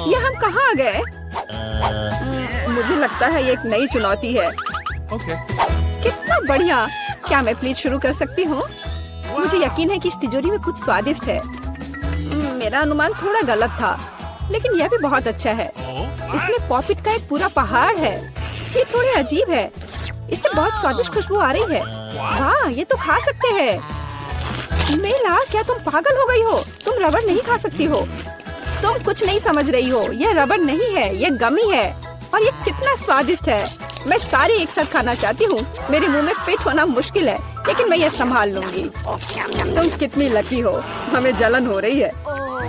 ये हम कहाँ आ गए? मुझे लगता है ये एक नई चुनौती है। कितना बढ़िया! क्या मैं प्लीज शुरू कर सकती हूँ? मुझे यकीन है कि इस तिजोरी में कुछ स्वादिष्ट है। मेरा अनुमान थोड़ा गलत था, लेकिन यह भी बहुत अच्छा है। इसमें पॉपिट का एक पूरा पहाड़ है। ये थोड़े अजीब है। इससे बहुत स्वादिष्ट खुशबू आ रही है। वाह, ये तो खा सकते हैं। मेला, क्या तुम पागल हो गई हो? तुम रबड़ नहीं खा सकती हो। तुम कुछ नहीं समझ रही हो। यह रबड़ नहीं है, यह गमी है। और ये कितना स्वादिष्ट है। मैं सारे एक साथ खाना चाहती हूँ। मेरे मुंह में फिट होना मुश्किल है, लेकिन मैं ये संभाल लूंगी। तुम कितनी लकी हो। हमें जलन हो रही है।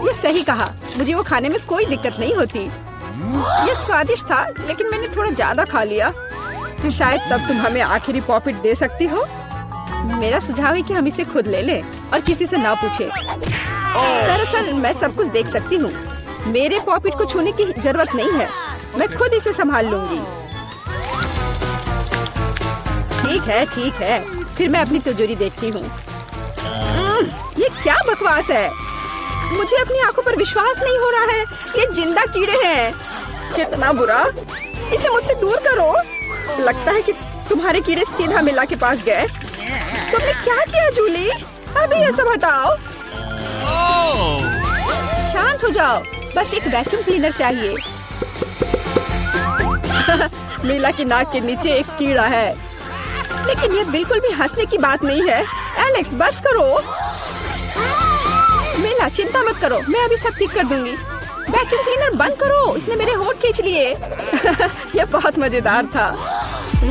ये सही कहा। मुझे वो खाने में कोई दिक्कत नहीं होती। ये स्वादिष्ट था, लेकिन मैंने थोड़ा ज्यादा खा लिया। शायद तब तुम हमें आखिरी पॉपिट दे सकती हो। मेरा सुझाव है कि हम इसे खुद ले लें और किसी से ना पूछे। दरअसल मैं सब कुछ देख सकती हूँ। मेरे पॉपिट को छूने की जरूरत नहीं है। मैं खुद इसे संभाल लूंगी। ठीक है। फिर मैं अपनी तिजोरी देखती हूँ। ये क्या बकवास है? मुझे अपनी आंखों पर विश्वास नहीं हो रहा है। ये जिंदा कीड़े हैं। कितना बुरा! इसे मुझसे दूर करो। लगता है कि तुम्हारे कीड़े सीधा मिला के पास गए। तुमने क्या किया जूली? अभी ये सब हटाओ। शांत हो जाओ। बस एक वैक्यूम क्लीनर चाहिए। मीला की नाक के नीचे एक कीड़ा है। लेकिन ये बिल्कुल भी हंसने की बात नहीं है। एलेक्स, बस करो। मीला, चिंता मत करो, मैं अभी सब ठीक कर दूंगी। वैक्यूम क्लीनर बंद करो, इसने मेरे होंठ खींच लिए। यह बहुत मजेदार था।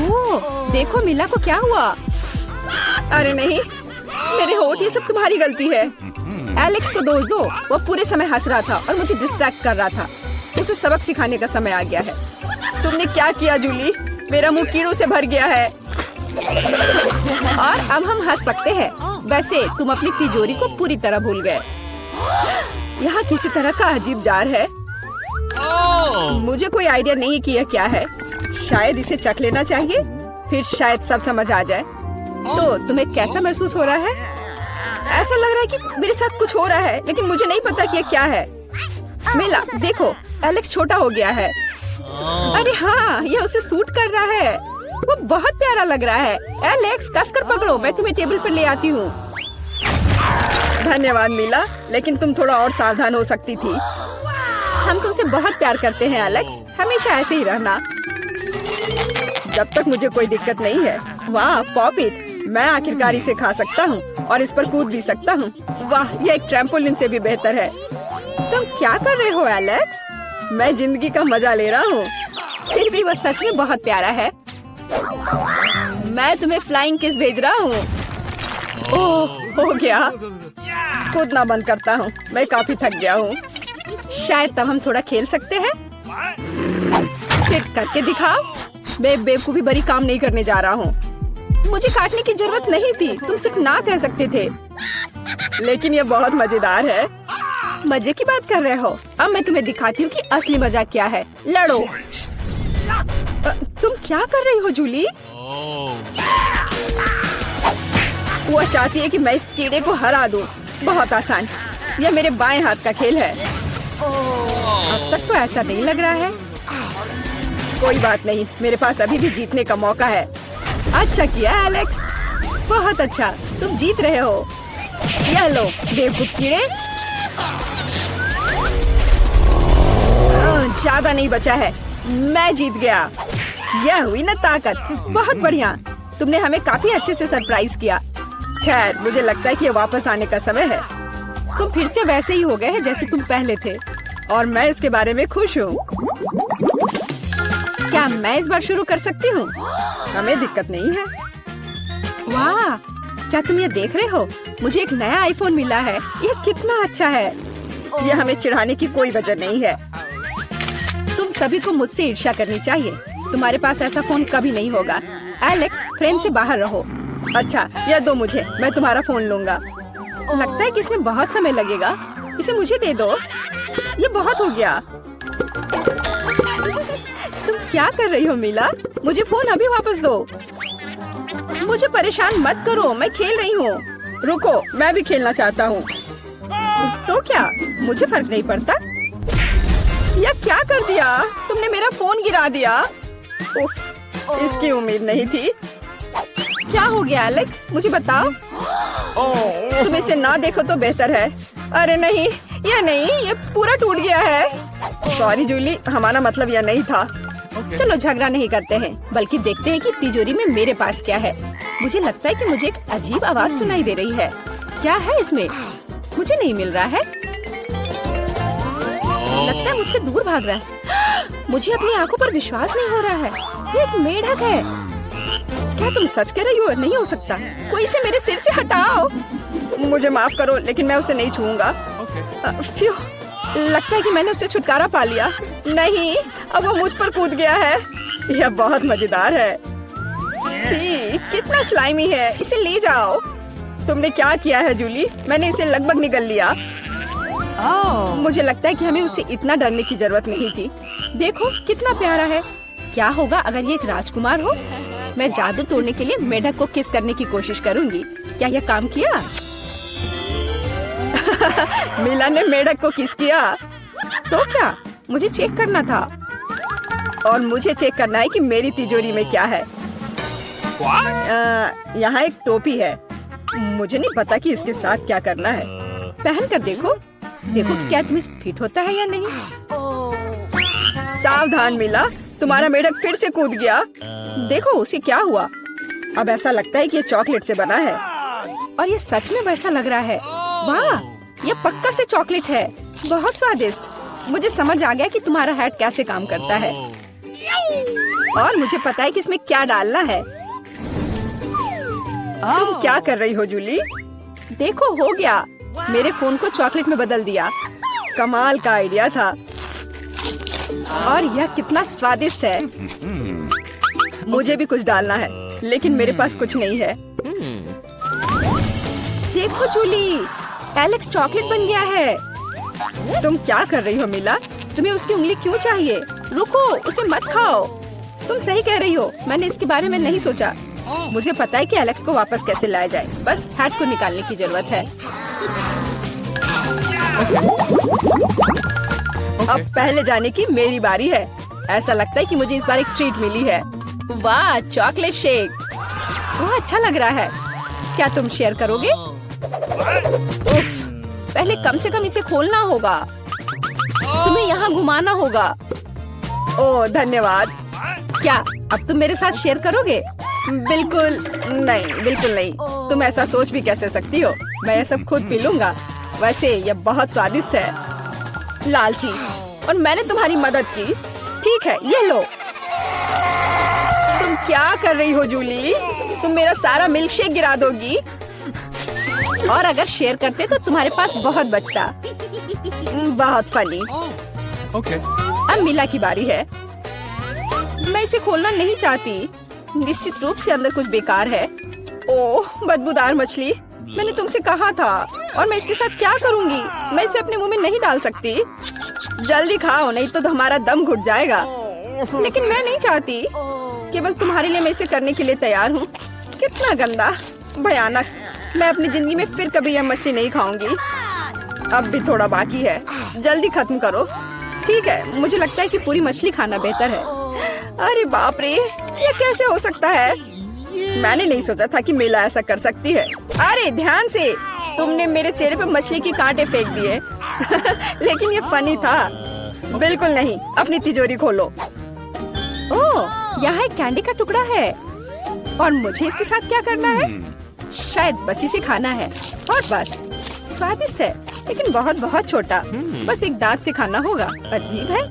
ओह, देखो मीला को क्या हुआ। अरे नहीं, मेरे होंठ, ये सब तुम्हारी गलती है। एलेक्स को दोष दो। वो पूरे समय हंस रहा था और मुझे डिस्ट्रैक्ट कर रहा था। उसे सबक सिखाने का समय आ गया है। तुमने क्या किया जूली? मेरा मुंह कीड़ों से भर गया है। और अब हम हंस सकते हैं। वैसे तुम अपनी तिजोरी को पूरी तरह भूल गए। यहाँ किसी तरह का अजीब जार है। मुझे कोई आइडिया नहीं कि यह क्या है। शायद इसे चख लेना चाहिए, फिर शायद सब समझ आ जाए। तो तुम्हें कैसा महसूस हो रहा है? ऐसा लग रहा है कि मेरे साथ कुछ हो रहा है, लेकिन मुझे नहीं पता कि यह क्या है। मेला, देखो, एलेक्स छोटा हो गया है। अरे हाँ, यह उसे सूट कर रहा है। वो बहुत प्यारा लग रहा है। एलेक्स, कसकर पकड़ो, मैं तुम्हें टेबल पर ले आती हूँ। धन्यवाद मीला, लेकिन तुम थोड़ा और सावधान हो सकती थी। हम तुमसे बहुत प्यार करते हैं एलेक्स, हमेशा ऐसे ही रहना। जब तक मुझे कोई दिक्कत नहीं है। वाह, पॉपिट! मैं आखिरकार इसे खा सकता हूँ और इस पर कूद भी सकता हूँ। वाह, ये एक ट्रैम्पोलिन से भी बेहतर है। तुम क्या कर रहे हो एलेक्स? मैं जिंदगी का मजा ले रहा हूँ। फिर भी वह सच में बहुत प्यारा है। मैं तुम्हें फ्लाइंग किस भेज रहा हूँ। ओह, हो गया। कूदना बंद करता हूँ, मैं काफी थक गया हूँ। शायद तब हम थोड़ा खेल सकते हैं। फिर करके दिखाओ। मैं बेवकूफी भरी काम नहीं करने जा रहा हूँ। मुझे काटने की जरूरत नहीं थी, तुम सिर्फ ना कह सकते थे। लेकिन ये बहुत मजेदार है। मजे की बात कर रहे हो? अब मैं तुम्हें दिखाती हूँ कि असली मजा क्या है। लड़ो। तुम क्या कर रही हो जूली? वो चाहती है कि मैं इस कीड़े को हरा दूं। बहुत आसान। यह मेरे बाएं हाथ का खेल है। अब तक तो ऐसा नहीं लग रहा है। कोई बात नहीं, मेरे पास अभी भी जीतने का मौका है। अच्छा किया एलेक्स, बहुत अच्छा, तुम जीत रहे हो। यह लो बेवकूफ कीड़े। ज्यादा नहीं बचा है, मैं जीत गया। यह हुई ना ताकत। बहुत बढ़िया, तुमने हमें काफी अच्छे से सरप्राइज किया। खैर, मुझे लगता है कि वापस आने का समय है। तुम फिर से वैसे ही हो गए हैं जैसे तुम पहले थे, और मैं इसके बारे में खुश हूँ। क्या मैं इस बार शुरू कर सकती हूँ? हमें दिक्कत नहीं है। वाह, क्या तुम ये देख रहे हो? मुझे एक नया आईफोन मिला है। यह कितना अच्छा है। यह हमें चिढ़ाने की कोई वजह नहीं है। तुम सभी को मुझसे ईर्ष्या करनी चाहिए। तुम्हारे पास ऐसा फोन कभी नहीं होगा। एलेक्स, फ्रेम से बाहर रहो। अच्छा, यह दो मुझे, मैं तुम्हारा फोन लूंगा। लगता है कि इसमें बहुत समय लगेगा। इसे मुझे दे दो। ये बहुत हो गया। तुम क्या कर रही हो मीला? मुझे फोन अभी वापस दो। मुझे परेशान मत करो, मैं खेल रही हूँ। रुको, मैं भी खेलना चाहता हूँ। तो क्या, मुझे फर्क नहीं पड़ता। यह क्या कर दिया? तुमने मेरा फोन गिरा दिया। उफ, इसकी उम्मीद नहीं थी। क्या हो गया एलेक्स? मुझे बताओ। तुम इसे ना देखो तो बेहतर है। अरे नहीं, ये पूरा टूट गया है। सॉरी जूली, हमारा मतलब यह नहीं था। चलो झगड़ा नहीं करते हैं, बल्कि देखते हैं कि तिजोरी में मेरे पास क्या है। मुझे लगता है कि मुझे एक अजीब आवाज सुनाई दे रही है। क्या है इसमें? मुझे नहीं मिल रहा है। लगता है मुझसे दूर भाग रहा है। मुझे अपनी आंखों पर विश्वास नहीं हो रहा है। ये एक मेढक है। क्या तुम सच कह रही हो? नहीं हो सकता। कोई इसे मेरे सिर से हटाओ। मुझे माफ करो, लेकिन मैं उसे नहीं छूऊंगा। फ्यू, लगता है कि मैंने उससे छुटकारा पा लिया। नहीं, अब वो मुझ पर कूद गया है। यह बहुत मजेदार है। छी, कितना स्लाइमी है। इसे ले जाओ। तुमने क्या किया है जूली? मैंने इसे लगभग निगल लिया। मुझे लगता है कि हमें उससे इतना डरने की जरूरत नहीं थी। देखो कितना प्यारा है। क्या होगा अगर ये एक राजकुमार हो? मैं जादू तोड़ने के लिए मेढक को किस करने की कोशिश करूंगी। क्या यह काम किया? मिला ने मेढक को किस किया। तो क्या? मुझे चेक करना था। और मुझे चेक करना है कि मेरी तिजोरी में क्या है। यहाँ एक टोपी है। मुझे नहीं पता कि इसके साथ क्या करना है। पहन कर देखो कि क्या तुम्हें फिट होता है या नहीं। सावधान मिला, तुम्हारा मेढक फिर से कूद गया। देखो उसे क्या हुआ। अब ऐसा लगता है कि ये चॉकलेट से बना है। और ये सच में वैसा लग रहा है। वाह, ये पक्का से चॉकलेट है। बहुत स्वादिष्ट। मुझे समझ आ गया कि तुम्हारा हैट कैसे काम करता है। और मुझे पता है कि इसमें क्या डालना है। तुम क्या कर रही हो जूली? देखो हो गया। मेरे फोन को चॉकलेट में बदल दिया। कमाल का आइडिया था। और यह कितना स्वादिष्ट है। मुझे भी कुछ डालना है, लेकिन मेरे पास कुछ नहीं है। देखो जूली, एलेक्स चॉकलेट बन गया है। तुम क्या कर रही हो मिला? तुम्हें उसकी उंगली क्यों चाहिए? रुको, उसे मत खाओ। तुम सही कह रही हो, मैंने इसके बारे में नहीं सोचा। मुझे पता है कि एलेक्स को वापस कैसे लाया जाए। बस हैट को निकालने की जरूरत है। अब पहले जाने की मेरी बारी है। ऐसा लगता है कि मुझे इस बार एक ट्रीट मिली है। वाह, चॉकलेट शेक। वह अच्छा लग रहा है। क्या तुम शेयर करोगे? उफ, पहले कम से कम इसे खोलना होगा। तुम्हें यहाँ घुमाना होगा। ओह धन्यवाद। क्या अब तुम मेरे साथ शेयर करोगे? बिल्कुल नहीं। तुम ऐसा सोच भी कैसे सकती हो? मैं ये सब खुद पी लूंगा। वैसे यह बहुत स्वादिष्ट है। लालची, और मैंने तुम्हारी मदद की। ठीक है, ये लो। तुम क्या कर रही हो जूली? तुम मेरा सारा मिल्क शेक गिरा दोगी। और अगर शेयर करते तो तुम्हारे पास बहुत बचता। बहुत फनी। अब मिला की बारी है। मैं इसे खोलना नहीं चाहती। निश्चित रूप से अंदर कुछ बेकार है। ओह, बदबूदार मछली। मैंने तुमसे कहा था। और मैं इसके साथ क्या करूंगी? मैं इसे अपने मुंह में नहीं डाल सकती। जल्दी खाओ, नहीं तो हमारा दम घुट जाएगा। लेकिन मैं नहीं चाहती। केवल तुम्हारे लिए मैं इसे करने के लिए तैयार हूँ। कितना गंदा, भयानक। मैं अपनी जिंदगी में फिर कभी यह मछली नहीं खाऊंगी। अब भी थोड़ा बाकी है। जल्दी खत्म करो। ठीक है, मुझे लगता है कि पूरी मछली खाना बेहतर है। अरे बाप रे, ये कैसे हो सकता है? मैंने नहीं सोचा था कि मेला ऐसा कर सकती है। अरे ध्यान से, तुमने मेरे चेहरे पे मछली के कांटे फेंक दिए। लेकिन ये फनी था। बिल्कुल नहीं। अपनी तिजोरी खोलो। ओह, यहाँ एक कैंडी का टुकड़ा है। और मुझे इसके साथ क्या करना है? शायद बस इसे खाना है। और बस। स्वादिष्ट है, लेकिन बहुत बहुत छोटा। बस एक दांत से खाना होगा। अजीब है।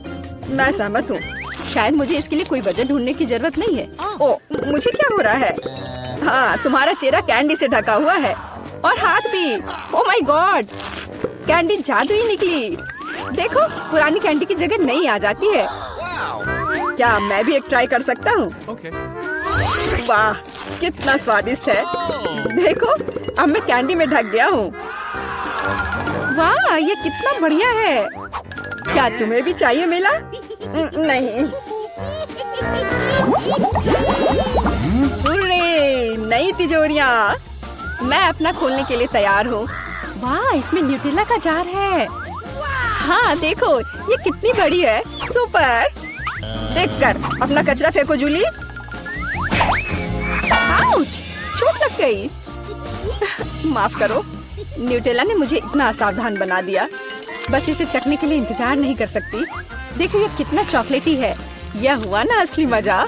मैं सहमत हूँ। शायद मुझे इसके लिए कोई वजह ढूंढने की जरूरत नहीं है। ओह, मुझे क्या हो रहा है? हाँ, तुम्हारा चेहरा कैंडी से ढका हुआ है। और हाथ भी। ओह माय गॉड, कैंडी जादू ही निकली। देखो, पुरानी कैंडी की जगह नई आ जाती है। क्या मैं भी एक ट्राई कर सकता हूँ? वाह, कितना स्वादिष्ट है। देखो, अब मैं कैंडी में ढक गया हूँ। वाह, ये कितना बढ़िया है। क्या तुम्हें भी चाहिए मिला? नहीं। हुर्रे, नई तिजोरियाँ। मैं अपना खोलने के लिए तैयार हूँ। वाह, इसमें न्यूटेला का जार है। हाँ देखो, ये कितनी बड़ी है। सुपर। देखकर अपना कचरा फेंको जूली। आउच, चोट लग गई। माफ करो, न्यूटेला ने मुझे इतना असावधान बना दिया। बस इसे चखने के लिए इंतजार नहीं कर सकती। देखो ये कितना चॉकलेटी है। यह हुआ ना असली मजा।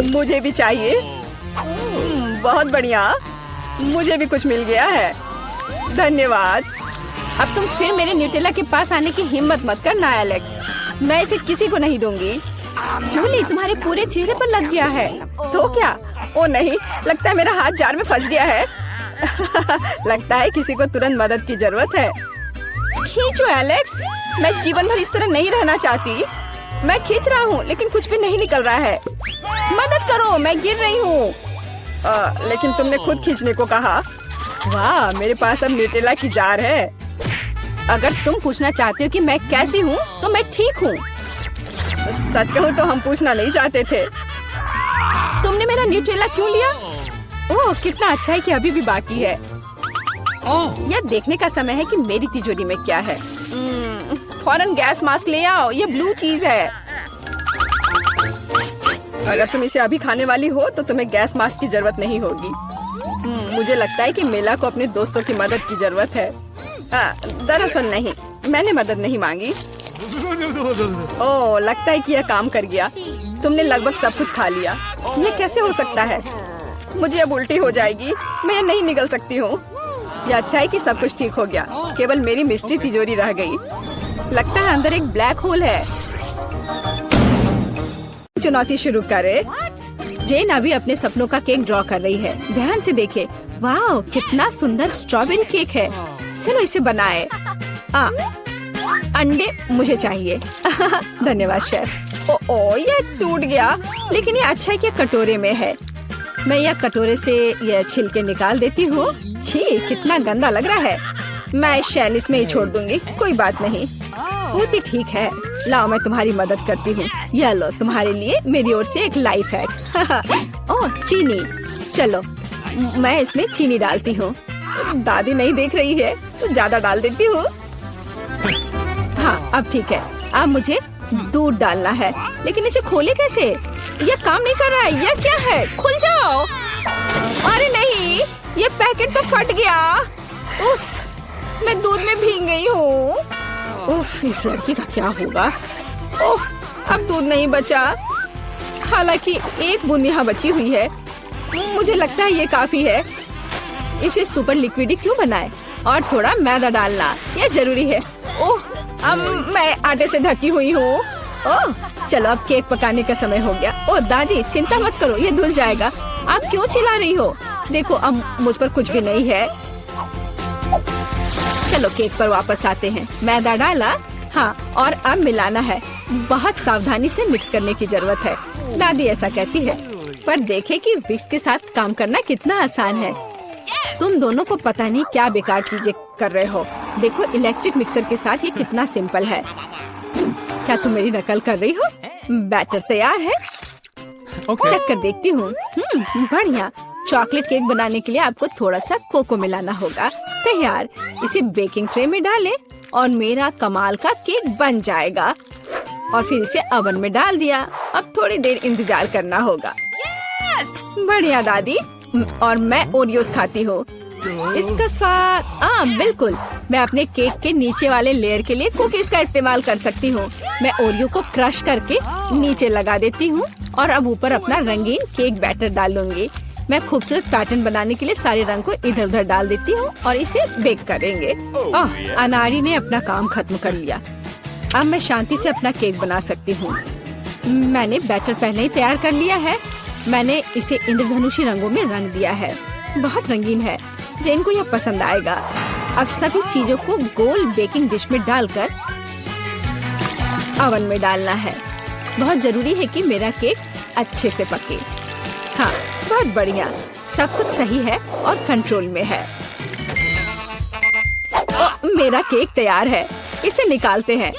मुझे भी चाहिए। बहुत बढ़िया, मुझे भी कुछ मिल गया है। धन्यवाद। अब तुम फिर मेरे न्यूटेला के पास आने की हिम्मत मत करना एलेक्स। मैं इसे किसी को नहीं दूंगी। जूली, तुम्हारे पूरे चेहरे पर लग गया है। तो क्या? ओ नहीं, लगता है मेरा हाथ जार में फंस गया है। लगता है किसी को तुरंत मदद की जरूरत है। खींचो एलेक्स, मैं जीवन भर इस तरह नहीं रहना चाहती। मैं खींच रहा हूँ लेकिन कुछ भी नहीं निकल रहा है। मदद करो, मैं गिर रही हूँ। लेकिन तुमने खुद खींचने को कहा। वाह, मेरे पास अब न्यूटेला की जार है। अगर तुम पूछना चाहते हो कि मैं कैसी हूँ तो मैं ठीक हूँ। सच कहूँ तो हम पूछना नहीं चाहते थे। तुमने मेरा न्यूटेला क्यों लिया? ओह, कितना अच्छा है कि अभी भी बाकी है। यह देखने का समय है कि मेरी तिजोरी में क्या है। फौरन गैस मास्क ले आओ, ये ब्लू चीज है। अगर तुम इसे अभी खाने वाली हो तो तुम्हें गैस मास्क की जरूरत नहीं होगी। मुझे लगता है कि मेला को अपने दोस्तों की मदद की जरूरत है। दरअसल नहीं, मैंने मदद नहीं मांगी। ओह, लगता है कि यह काम कर गया। तुमने लगभग सब कुछ खा लिया। यह कैसे हो सकता है? मुझे अब उल्टी हो जाएगी। मैं नहीं निकल सकती हूँ। यह अच्छा है कि सब कुछ ठीक हो गया। केवल मेरी मिस्ट्री तिजोरी रह गई। लगता है अंदर एक ब्लैक होल है। चुनौती शुरू करे। जेन अभी अपने सपनों का केक ड्रॉ कर रही है। ध्यान से देखे। वाह, कितना सुंदर स्ट्रॉबेरी केक है। चलो इसे बनाए। अंडे मुझे चाहिए। धन्यवाद शेफ। ओ, यह टूट गया। लेकिन ये अच्छा है कि कटोरे में है। मैं यह कटोरे से यह छिलके निकाल देती हूँ। छी, कितना गंदा लग रहा है। मैं शैल इसमें ही छोड़ दूंगी। कोई बात नहीं, बहुत ही ठीक है। लाओ, मैं तुम्हारी मदद करती हूँ। यह लो, तुम्हारे लिए मेरी ओर से एक लाइफ हैक। ओह, चीनी। चलो, मैं इसमें चीनी डालती हूँ। दादी नहीं देख रही है तो ज्यादा डाल देती हूँ। हाँ, अब ठीक है। अब मुझे दूध डालना है। लेकिन इसे खोले कैसे? यह काम नहीं कर रहा है। यह क्या है? खुल जाओ। अरे नहीं, ये पैकेट तो फट गया। उफ, मैं दूध में भीग गई हूँ। उफ, इस लड़की का क्या होगा? उफ, अब दूध नहीं बचा। हालांकि एक बूंद यहाँ बची हुई है। मुझे लगता है ये काफी है। इसे सुपर लिक्विड क्यों बनाए? और थोड़ा मैदा डालना, यह जरूरी है। ओह, अब मैं आटे से ढकी हुई हूँ। ओह, चलो अब केक पकाने का समय हो गया। ओह दादी, चिंता मत करो, ये धुल जाएगा। आप क्यों चिल्ला रही हो? देखो, अब मुझ पर कुछ भी नहीं है। चलो केक पर वापस आते हैं। मैदा डाला। हाँ, और अब मिलाना है। बहुत सावधानी से मिक्स करने की जरूरत है। दादी ऐसा कहती है। पर देखे कि विक्स के साथ काम करना कितना आसान है। तुम दोनों को पता नहीं क्या बेकार चीजें कर रहे हो। देखो, इलेक्ट्रिक मिक्सर के साथ ये कितना सिंपल है। क्या तुम मेरी नकल कर रही हो? बैटर तैयार है। चेक कर देखती हूँ। बढ़िया। चॉकलेट केक बनाने के लिए आपको थोड़ा सा कोको मिलाना होगा। तैयार। इसे बेकिंग ट्रे में डालें और मेरा कमाल का केक बन जाएगा। और फिर इसे ओवन में डाल दिया। अब थोड़ी देर इंतजार करना होगा। बढ़िया दादी। और मैं ओरियोस खाती हूँ। इसका स्वाद बिल्कुल। मैं अपने केक के नीचे वाले लेयर के लिए कुकीज का इस्तेमाल कर सकती हूँ। मैं ओरियो को क्रश करके नीचे लगा देती हूँ और अब ऊपर अपना रंगीन केक बैटर डालूंगी। मैं खूबसूरत पैटर्न बनाने के लिए सारे रंग को इधर उधर डाल देती हूँ और इसे बेक करेंगे। अनारी ने अपना काम खत्म कर लिया। अब मैं शांति से अपना केक बना सकती हूँ। मैंने बैटर पहले ही तैयार कर लिया है। मैंने इसे इंद्रधनुषी रंगों में रंग दिया है। बहुत रंगीन है। जेन को यह पसंद आएगा। अब सभी चीजों को गोल बेकिंग डिश में डालकर ओवन में डालना है। बहुत जरूरी है कि मेरा केक अच्छे से पके। हाँ, बहुत बढ़िया। सब कुछ सही है और कंट्रोल में है। मेरा केक तैयार है। इसे निकालते हैं।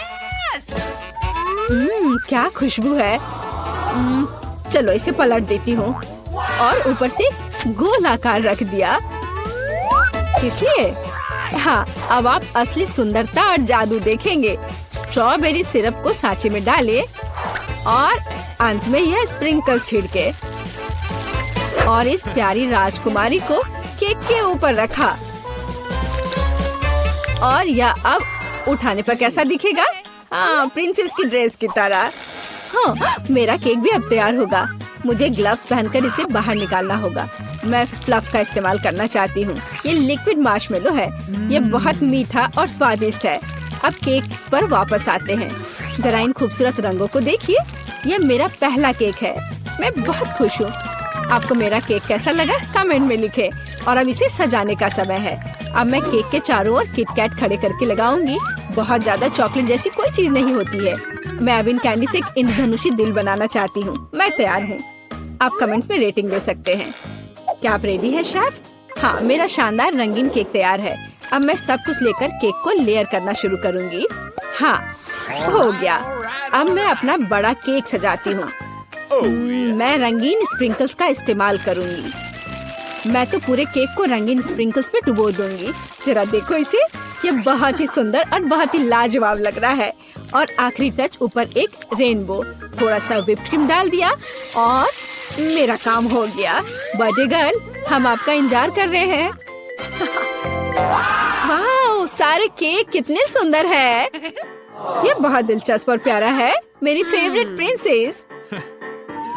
क्या खुशबू है। चलो इसे पलट देती हूँ और ऊपर से गोल आकार रख दिया। किस लिए? हाँ, अब आप असली सुंदरता और जादू देखेंगे। स्ट्रॉबेरी सिरप को सांचे में डालें और अंत में यह स्प्रिंकल्स छिड़के और इस प्यारी राजकुमारी को केक के ऊपर रखा। और यह अब उठाने पर कैसा दिखेगा? हाँ, प्रिंसेस की ड्रेस की तरह। हाँ, मेरा केक भी अब तैयार होगा। मुझे ग्लव्स पहनकर इसे बाहर निकालना होगा। मैं फ्लफ का इस्तेमाल करना चाहती हूँ। ये लिक्विड मार्शमेलो है। ये बहुत मीठा और स्वादिष्ट है। अब केक पर वापस आते हैं। जरा इन खूबसूरत रंगों को देखिए। ये मेरा पहला केक है। मैं बहुत खुश हूँ। आपको मेरा केक कैसा लगा? कमेंट में लिखें। और अब इसे सजाने का समय है। अब मैं केक के चारों ओर किटकैट खड़े करके लगाऊंगी। बहुत ज्यादा चॉकलेट जैसी कोई चीज नहीं होती है। मैं अब इन कैंडी से एक इंद्रधनुषी दिल बनाना चाहती हूँ। मैं तैयार हूँ। आप कमेंट्स में रेटिंग दे सकते हैं। क्या आप रेडी है शेफ? हाँ, मेरा शानदार रंगीन केक तैयार है। अब मैं सब कुछ लेकर केक को लेयर करना शुरू करूँगी। हाँ, हो गया। अब मैं अपना बड़ा केक सजाती हूँ। मैं रंगीन स्प्रिंकल्स का इस्तेमाल करूँगी। मैं तो पूरे केक को रंगीन स्प्रिंकल्स पे डुबो दूंगी। जरा देखो इसे। ये बहुत ही सुंदर और बहुत ही लाजवाब लग रहा है। और आखिरी टच ऊपर एक रेनबो। थोड़ा सा व्हिप्ड क्रीम डाल दिया और मेरा काम हो गया। बर्थडे गर्ल, हम आपका इंतजार कर रहे हैं। वाह, सारे केक कितने सुंदर है। ये बहुत दिलचस्प और प्यारा है। मेरी फेवरेट प्रिंसेस।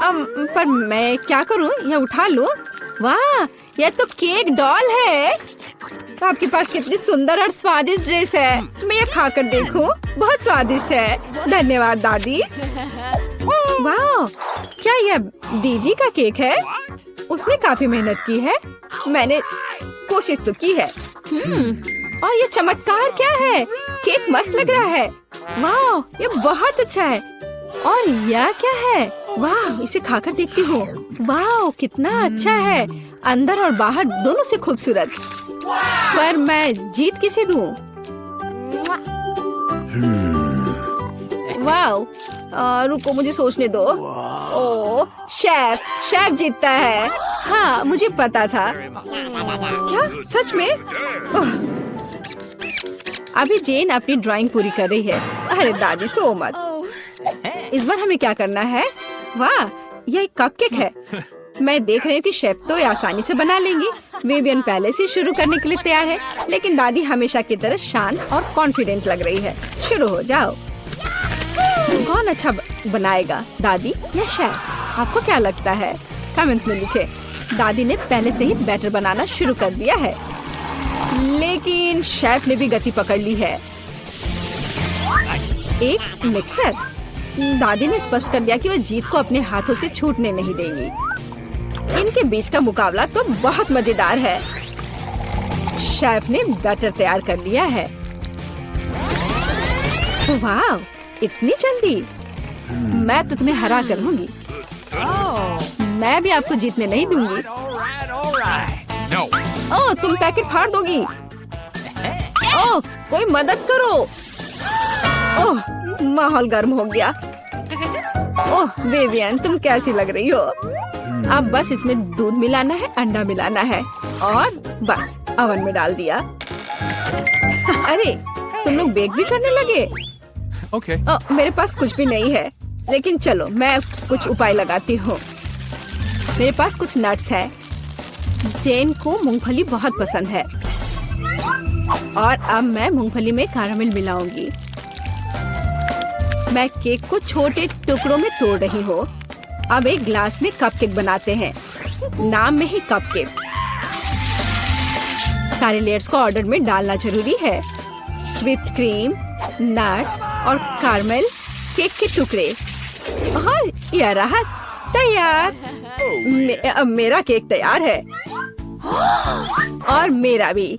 पर मैं क्या करूं? ये उठा लूं? वाह, यह तो केक डॉल है। आपके पास कितनी सुंदर और स्वादिष्ट ड्रेस है। मैं ये खाकर देखूं? बहुत स्वादिष्ट है। धन्यवाद दादी। वाह, क्या यह दीदी का केक है? उसने काफी मेहनत की है। मैंने कोशिश तो की है। और ये चमत्कार क्या है? केक मस्त लग रहा है। वाह, ये बहुत अच्छा है। और यह क्या है? वाह, इसे खाकर देखती हूँ। वाह, कितना अच्छा है। अंदर और बाहर दोनों से खूबसूरत। पर मैं जीत किसे दूँ? वाह, रुको मुझे सोचने दो। ओह, शेफ जीतता है। हाँ, मुझे पता था। क्या सच में? अभी जेन अपनी ड्राइंग पूरी कर रही है। अरे दादी, सो मत। इस बार हमें क्या करना है? वाह, यह एक कपकेक है। मैं देख रही हूँ कि शेफ तो आसानी से बना लेंगी। विवियन पहले से शुरू करने के लिए तैयार है, लेकिन दादी हमेशा की तरह शांत और कॉन्फिडेंट लग रही है। शुरू हो जाओ। कौन अच्छा बनाएगा, दादी या शेफ? आपको क्या लगता है? कमेंट्स में लिखें। दादी ने पहले से ही बैटर बनाना शुरू कर दिया है, लेकिन शेफ ने भी गति पकड़ ली है। एक मिक्सर। दादी ने स्पष्ट कर दिया कि वो जीत को अपने हाथों से छूटने नहीं देंगी। इनके बीच का मुकाबला तो बहुत मजेदार है। शेफ ने बैटर तैयार कर लिया है। वाह, इतनी जल्दी? मैं तो तुम्हें हरा कर लूंगी। मैं भी आपको जीतने नहीं दूंगी। ओह, तुम पैकेट फाड़ दोगी। ओह, कोई मदद करो। ओह, माहौल गर्म हो गया। ओह विवियन, तुम कैसी लग रही हो? अब बस इसमें दूध मिलाना है, अंडा मिलाना है और बस ओवन में डाल दिया। अरे, तुम लोग बेक भी करने लगे? Okay. मेरे पास कुछ भी नहीं है, लेकिन चलो मैं कुछ उपाय लगाती हूँ। मेरे पास कुछ नट्स है। जेन को मूंगफली बहुत पसंद है और अब मैं मूंगफली में कैरामेल मिलाऊंगी। मैं केक को छोटे टुकड़ों में तोड़ रही हूँ। अब एक ग्लास में कपकेक बनाते हैं। नाम में ही कपकेक। सारे लेयर्स को ऑर्डर में डालना जरूरी है। व्हिप्ड क्रीम, नट्स और कैरामेल, केक के टुकड़े और यह रहा तैयार। अब मेरा केक तैयार है और मेरा भी।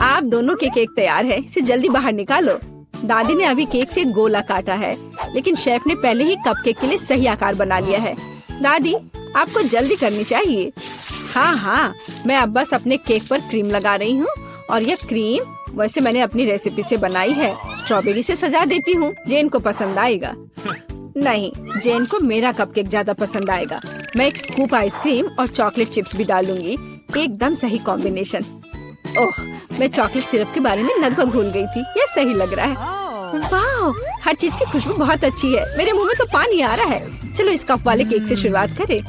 आप दोनों के केक तैयार है। इसे जल्दी बाहर निकालो। दादी ने अभी केक से गोला काटा है, लेकिन शेफ ने पहले ही कपकेक के लिए सही आकार बना लिया है। दादी, आपको जल्दी करनी चाहिए। हाँ, मैं अब बस अपने केक पर क्रीम लगा रही हूँ और यह क्रीम वैसे मैंने अपनी रेसिपी से बनाई है। स्ट्रॉबेरी से सजा देती हूँ। जेन को पसंद आएगा। नहीं, जेन को मेरा कपकेक ज्यादा पसंद आएगा। मैं एक स्कूप आइसक्रीम और चॉकलेट चिप्स भी डालूंगी। एकदम सही कॉम्बिनेशन। ओह, मैं चॉकलेट सिरप के बारे में लगभग भूल गई थी। ये सही लग रहा है। वाह, हर चीज की खुशबू बहुत अच्छी है। मेरे मुंह में तो पानी आ रहा है। चलो इस कप वाले केक से शुरुआत करें।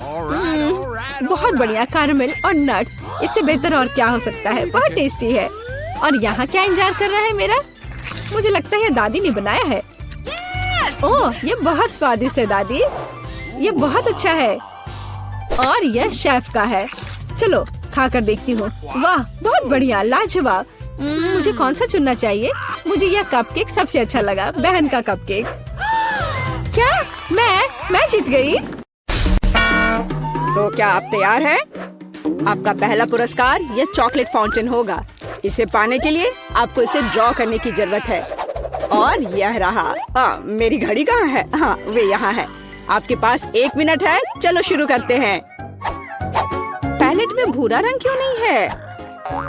बहुत बढ़िया, कैरमल और नट्स। इससे बेहतर और क्या हो सकता है। बहुत टेस्टी है। और यहाँ क्या इंतजार कर रहा है मेरा? मुझे लगता है दादी ने बनाया है। ओह, ये बहुत स्वादिष्ट है दादी। ये बहुत अच्छा है। और यह शेफ का है। चलो खाकर देखती हूँ। वाह, बहुत बढ़िया, लाजवाब। मुझे कौन सा चुनना चाहिए? मुझे यह कपकेक सबसे अच्छा लगा, बहन का कपकेक। क्या मैं जीत गई? तो क्या आप तैयार हैं? आपका पहला पुरस्कार यह चॉकलेट फाउंटेन होगा। इसे पाने के लिए आपको इसे ड्रॉ करने की जरूरत है। और यह रहा। हाँ, मेरी घड़ी कहाँ है? हाँ, वे यहाँ है। आपके पास 1 मिनट है। चलो शुरू करते हैं। पैलेट में भूरा रंग क्यों नहीं है?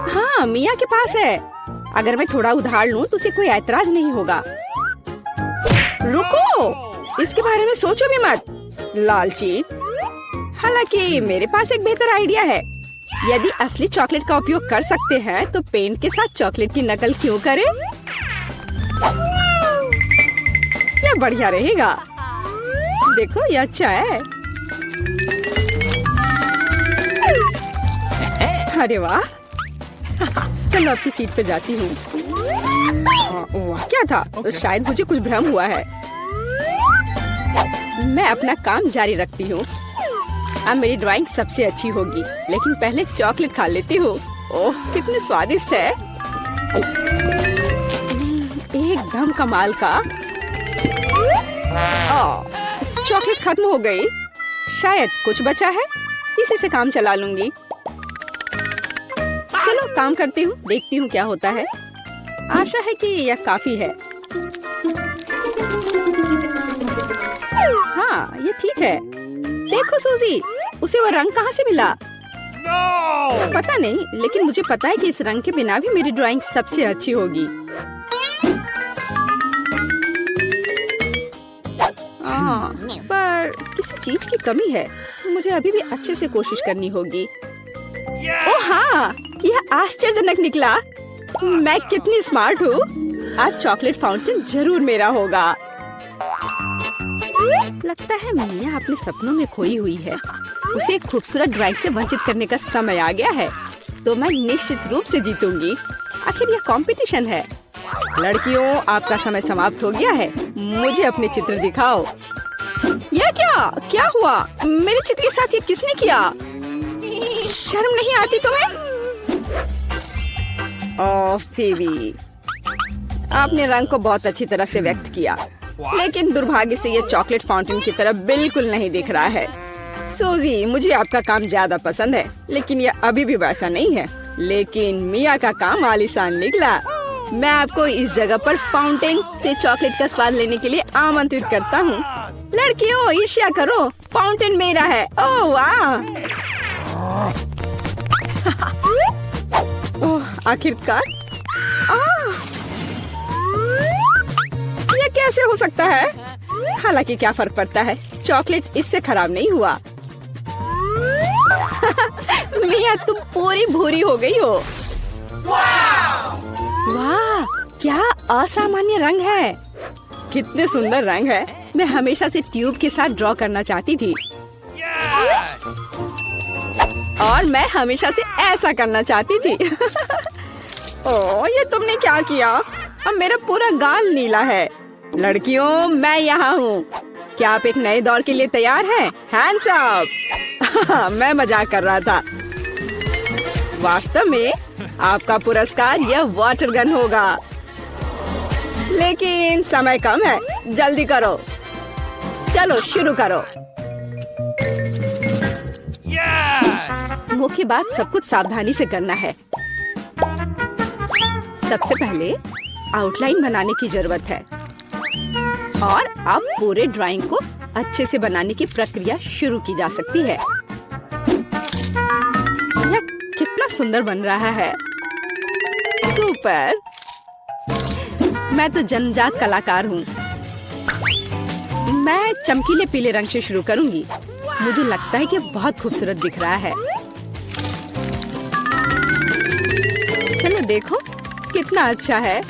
हाँ, मिया के पास है। अगर मैं थोड़ा उधार लूं तो उसे कोई ऐतराज नहीं होगा। रुको, इसके बारे में सोचो भी मत, लालची। हालांकि मेरे पास एक बेहतर आइडिया है। यदि असली चॉकलेट का उपयोग कर सकते हैं तो पेंट के साथ चॉकलेट की नकल क्यों करें? यह बढ़िया रहेगा। देखो, यह अच्छा है। अरे वाह। चलो अपनी सीट पे जाती हूँ। वाह, क्या था? तो शायद मुझे कुछ भ्रम हुआ है। मैं अपना काम जारी रखती हूँ। अब मेरी ड्राइंग सबसे अच्छी होगी, लेकिन पहले चॉकलेट खा लेती हूँ। ओह, कितने स्वादिष्ट है। एकदम कमाल का। चॉकलेट खत्म हो गई। शायद कुछ बचा है, इसी से काम चला लूंगी। चलो काम करती हूँ, देखती हूँ क्या होता है। आशा है कि यह काफी है। हाँ, ये ठीक है। देखो सूजी, उसे वो रंग कहाँ से मिला? पता नहीं, लेकिन मुझे पता है कि इस रंग के बिना भी मेरी ड्राइंग सबसे अच्छी होगी। पर किसी चीज की कमी है। मुझे अभी भी अच्छे से कोशिश करनी होगी। ओह हाँ, यह आश्चर्यजनक निकला। मैं कितनी स्मार्ट हूँ। आज चॉकलेट फाउंटेन जरूर मेरा होगा। लगता है मिया अपने सपनों में खोई हुई है। उसे एक खूबसूरत ड्राइंग से वंचित करने का समय आ गया है। तो मैं निश्चित रूप से जीतूंगी। आखिर यह कंपटीशन है। लड़कियों, आपका समय समाप्त हो गया है। मुझे अपने चित्र दिखाओ। यह क्या हुआ? मेरे चित्र के साथ ये किसने किया? शर्म नहीं आती तुम्हें? ओह फीबी, आपने रंग को बहुत अच्छी तरह से व्यक्त किया, लेकिन दुर्भाग्य से ये चॉकलेट फाउंटेन की तरह बिल्कुल नहीं दिख रहा है। सूजी, मुझे आपका काम ज्यादा पसंद है, लेकिन यह अभी भी वैसा नहीं है। लेकिन मिया का काम आलीशान निकला। मैं आपको इस जगह पर फाउंटेन से चॉकलेट का स्वाद लेने के लिए आमंत्रित करता हूँ। लड़कियों, ईर्ष्या करो, फाउंटेन मेरा है। ओह वाह। ओह, आखिरकार। यह कैसे हो सकता है? हालांकि क्या फर्क पड़ता है, चॉकलेट इससे खराब नहीं हुआ। मिया, तुम पूरी भूरी हो गई हो। वाह, क्या असामान्य रंग है। कितने सुंदर रंग है। मैं हमेशा से ट्यूब के साथ ड्रॉ करना चाहती थी। और मैं हमेशा से ऐसा करना चाहती थी। ओह, ये तुमने क्या किया? अब मेरा पूरा गाल नीला है। लड़कियों, मैं यहाँ हूँ। क्या आप एक नए दौर के लिए तैयार हैं? Hands up. मैं मजाक कर रहा था। वास्तव में आपका पुरस्कार यह वाटर गन होगा, लेकिन समय कम है। जल्दी करो। चलो शुरू करो। मुख्य बात, सब कुछ सावधानी से करना है। सबसे पहले आउटलाइन बनाने की जरूरत है और अब पूरे ड्राइंग को अच्छे से बनाने की प्रक्रिया शुरू की जा सकती है। यह कितना सुंदर बन रहा है। सुपर। मैं तो जन्मजात कलाकार हूँ। मैं चमकीले पीले रंग से शुरू करूंगी। मुझे लगता है कि बहुत खूबसूरत दिख रहा है। चलो देखो कितना अच्छा है।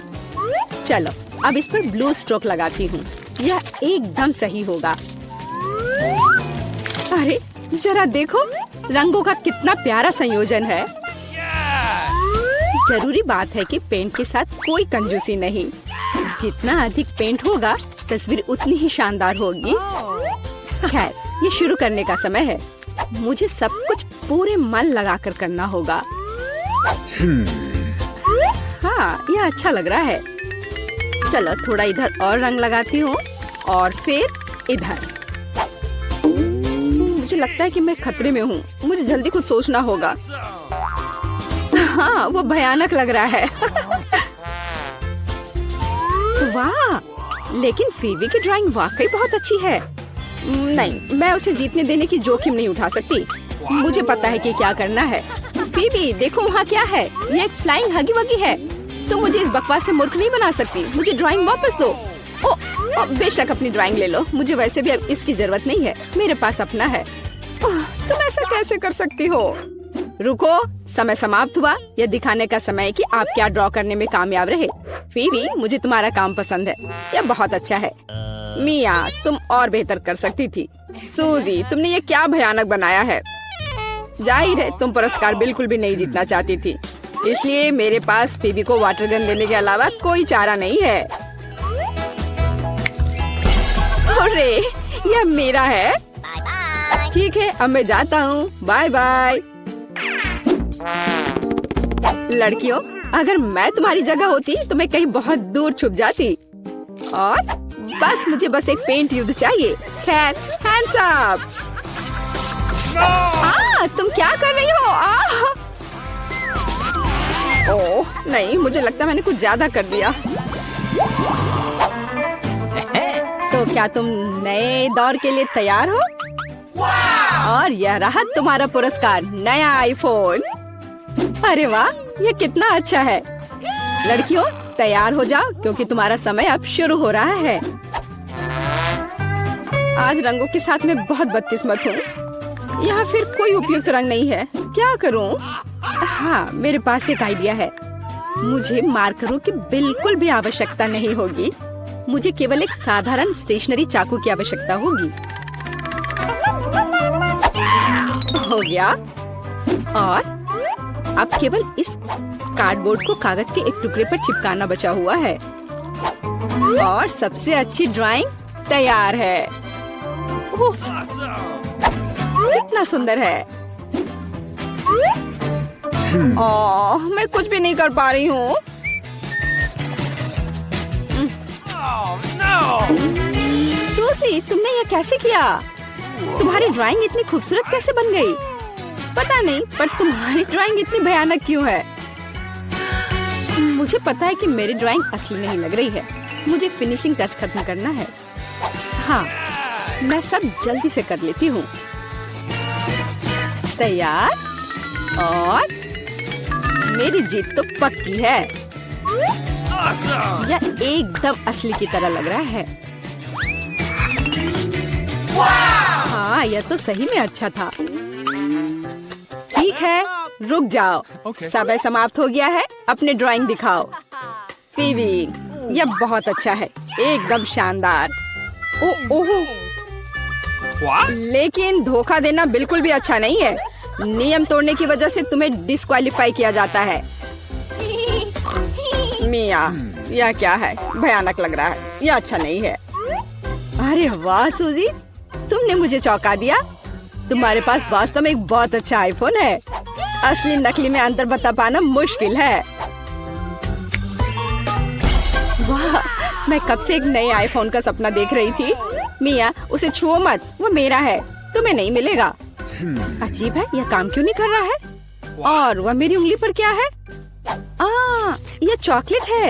चलो अब इस पर ब्लू स्ट्रोक लगाती हूँ, यह एकदम सही होगा। अरे जरा देखो रंगों का कितना प्यारा संयोजन है। जरूरी बात है कि पेंट के साथ कोई कंजूसी नहीं। जितना अधिक पेंट होगा तस्वीर उतनी ही शानदार होगी। खैर ये शुरू करने का समय है। मुझे सब कुछ पूरे मन लगाकर करना होगा। हाँ यह अच्छा लग रहा है। चलो थोड़ा इधर और रंग लगाती हूँ और फिर इधर। मुझे लगता है कि मैं खतरे में हूँ। मुझे जल्दी कुछ सोचना होगा। हाँ वो भयानक लग रहा है। वाह, लेकिन फीवी की ड्राइंग वाकई बहुत अच्छी है। नहीं, मैं उसे जीतने देने की जोखिम नहीं उठा सकती। मुझे पता है कि क्या करना है। फीवी देखो वहाँ क्या है, ये एक फ्लाइंग हगी वगी है। तुम मुझे इस बकवास से मूर्ख नहीं बना सकती। मुझे ड्राइंग वापस दो। ओ, बेशक अपनी ड्राइंग ले लो। मुझे वैसे भी अब इसकी जरूरत नहीं है, मेरे पास अपना है। तुम ऐसा कैसे कर सकती हो? रुको, समय समाप्त हुआ। यह दिखाने का समय है कि आप क्या ड्रॉ करने में कामयाब रहे। फीवी मुझे तुम्हारा काम पसंद है, यह बहुत अच्छा है। मिया तुम और बेहतर कर सकती थी। सूजी तुमने ये क्या भयानक बनाया है। जाहिर है तुम पुरस्कार बिल्कुल भी नहीं जीतना चाहती थी, इसलिए मेरे पास फीवी को वाटर गन लेने के अलावा कोई चारा नहीं है। अरे यह मेरा है। ठीक है अब मैं जाता हूँ, बाय बाय। लड़कियों अगर मैं तुम्हारी जगह होती तो मैं कहीं बहुत दूर छुप जाती और बस एक पेंट युद्ध चाहिए। खैर हैंड्स अप। तुम क्या कर रही हो? ओह नहीं, मुझे लगता है मैंने कुछ ज्यादा कर दिया। तो क्या तुम नए दौर के लिए तैयार हो? और यह रहा तुम्हारा पुरस्कार, नया आईफोन। अरे वाह, ये कितना अच्छा है। लड़कियों तैयार हो जाओ क्योंकि तुम्हारा समय अब शुरू हो रहा है। आज रंगों के साथ मैं बहुत बदकिस्मत हूँ। यहाँ फिर कोई उपयुक्त रंग नहीं है, क्या करूँ? हाँ मेरे पास एक आइडिया है। मुझे मार्करों की बिल्कुल भी आवश्यकता नहीं होगी। मुझे केवल एक साधारण स्टेशनरी चाकू की आवश्यकता होगी। हो गया। और अब केवल इस कार्डबोर्ड को कागज के एक टुकड़े पर चिपकाना बचा हुआ है और सबसे अच्छी ड्राइंग तैयार है। ओह, कितना सुंदर है। ओह, मैं कुछ भी नहीं कर पा रही हूँ। सूसी तुमने यह कैसे किया? तुम्हारी ड्राइंग इतनी खूबसूरत कैसे बन गई? पता नहीं, पर तुम्हारी ड्राइंग इतनी भयानक क्यों है? मुझे पता है कि मेरी ड्राइंग असली नहीं लग रही है। मुझे फिनिशिंग टच खत्म करना है। हाँ मैं सब जल्दी से कर लेती हूँ। तैयार, और मेरी जीत तो पक्की है। यह एकदम असली की तरह लग रहा है। हाँ यह तो सही में अच्छा था। ठीक है रुक जाओ, समय समाप्त हो गया है। अपने ड्राइंग दिखाओ। फीवी यह बहुत अच्छा है, एकदम शानदार। ओह लेकिन धोखा देना बिल्कुल भी अच्छा नहीं है। नियम तोड़ने की वजह से तुम्हें डिस्क्वालीफाई किया जाता है। मिया यह क्या है, भयानक लग रहा है, यह अच्छा नहीं है। अरे वाह सूजी, तुमने मुझे चौंका दिया। तुम्हारे पास वास्तव में एक बहुत अच्छा आईफोन है। असली नकली में अंतर बता पाना मुश्किल है। वाह, मैं कब से एक नए आईफोन का सपना देख रही थी। मिया उसे छुओ मत, वो मेरा है, तुम्हें नहीं मिलेगा। अजीब है, यह काम क्यों नहीं कर रहा है? और वह मेरी उंगली पर क्या है? यह चॉकलेट है।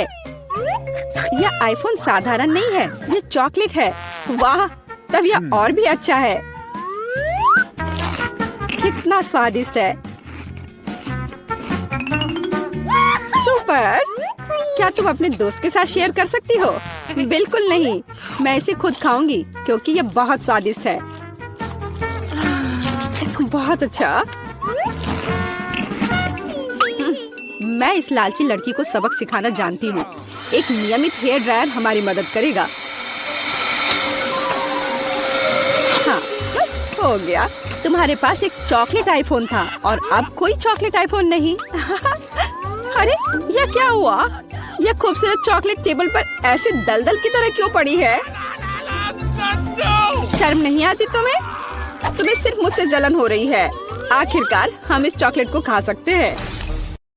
यह आईफोन साधारण नहीं है, यह चॉकलेट है। वाह, तब यह और भी अच्छा है। कितना स्वादिष्ट है। सुपर। क्या तुम अपने दोस्त के साथ शेयर कर सकती हो? बिल्कुल नहीं, मैं इसे खुद खाऊंगी क्योंकि यह बहुत स्वादिष्ट है। बहुत अच्छा। मैं इस लालची लड़की को सबक सिखाना जानती हूँ। एक नियमित हेयर ड्रायर हमारी मदद करेगा। हाँ, बस हो गया। तुम्हारे पास एक चॉकलेट आईफोन था और अब कोई चॉकलेट आईफोन नहीं। अरे यह क्या हुआ? यह खूबसूरत चॉकलेट टेबल पर ऐसे दलदल की तरह क्यों पड़ी है? शर्म नहीं आती तुम्हें? तुम्हें सिर्फ मुझसे जलन हो रही है। आखिरकार हम इस चॉकलेट को खा सकते हैं।